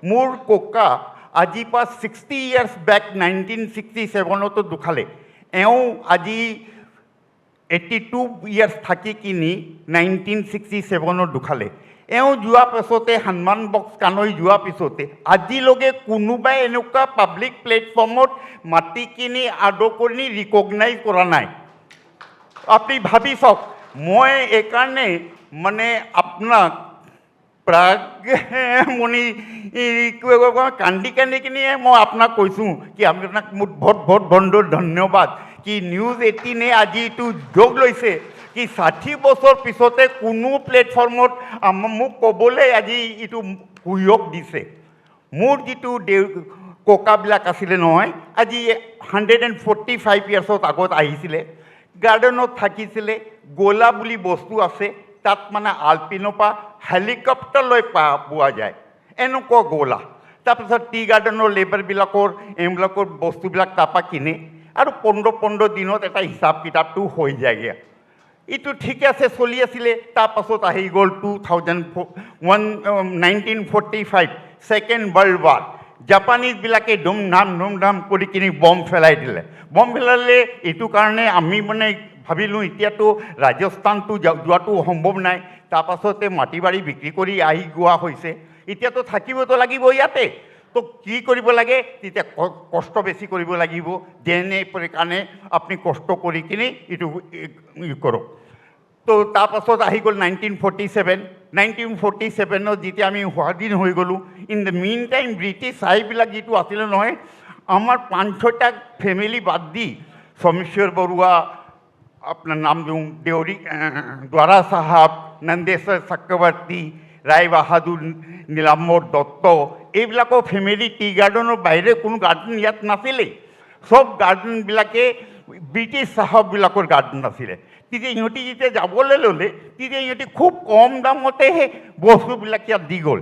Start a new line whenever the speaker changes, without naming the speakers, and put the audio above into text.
মোৰ ককা আজি পৰা 60 years বেক 1967তো ঢুকালে। এওঁ আজি 82 years থাকি কিনি 1967 ঢুকালে। এওঁ যোৱা পিছতে সন্মান বক্স কানৈ যোৱা পিছতে আজিলৈকে কোনোবাই এনেকুৱা পাব্লিক প্লেটফৰ্মত মাতি কিনি আদৰ কৰি ৰিকগনাইজ কৰা নাই। আপুনি ভাবি চাওক, মই এইকাৰণে মানে আপোনাক প্ৰাগমণি কান্দি কান্দি কিনিয়ে মই আপোনাক কৈছোঁ কি আপোনাক মোৰ বহুত ধন্যবাদ কি নিউজ 18 আজি এইটো যোগ লৈছে কি 60 বছৰ পিছতে কোনো প্লেটফৰ্মত মোক ক'বলৈ আজি এইটো সুযোগ দিছে। মোৰ যিটো ককাবিলাক আছিলে নহয়, আজি 145 yearsত আগত আহিছিলে, গাৰ্ডেনত থাকিছিলে, গোলা বুলি বস্তু আছে, তাত মানে আলপিনৰ পৰা হেলিকপ্টাৰলৈ পোৱা যায়, এনেকুৱা গোলা। তাৰপিছত টি গাৰ্ডেনৰ লেবাৰবিলাকৰ এইবিলাকৰ বস্তুবিলাক তাৰপৰা কিনে আৰু 15 দিনত এটা হিচাপ কিতাপটো হৈ যায়গৈ। এইটো ঠিকে আছে, চলি আছিলে। তাৰপাছত আহি গ'ল 1945 ছেকেণ্ড ৱৰ্ল্ড ৱাৰ। জাপানীজবিলাকে ধুমধাম কৰি কিনি বম্ব পেলাই দিলে। বম্ব পেলালে এইটো কাৰণে আমি মানে ভাবিলোঁ এতিয়াতো ৰাজস্থানটো যোৱাটো সম্ভৱ নাই। তাৰপাছতে মাটি বাৰী বিক্ৰী কৰি আহি গোৱা হৈছে, এতিয়াতো থাকিবতো লাগিব ইয়াতে। তো কি কৰিব লাগে, তেতিয়া কষ্ট বেছি কৰিব লাগিব। যেনে কাৰণে আপুনি কষ্ট কৰি কিনি এইটো কৰক। তো তাৰপাছত আহি গ'ল 1947 যেতিয়া আমি স্বাধীন হৈ গ'লোঁ। In the mean time British চাহিবিলাক যিটো আছিলে নহয়, আমাৰ 5-6টা ফেমিলি বাদ দি সোমেশ্বৰ বৰুৱা, আপোনাৰ নাম দিওঁ দ্বাৰা চাহাব, নন্দেশ্বৰ চক্ৰৱৰ্তী, ৰায় বাহাদুৰ, নীলাম্বৰ দত্ত, এইবিলাকৰ ফেমিলি টি গাৰ্ডেনৰ বাহিৰে কোনো গাৰ্ডেন ইয়াত নাছিলেই। চব গাৰ্ডেনবিলাকে ব্ৰিটিছ চাহাববিলাকৰ গাৰ্ডেন আছিলে। তেতিয়া ইহঁতি যেতিয়া যাবলৈ ল'লে তেতিয়া ইহঁতি খুব কম দামতে সেই বস্তুবিলাক ইয়াত দি গ'ল।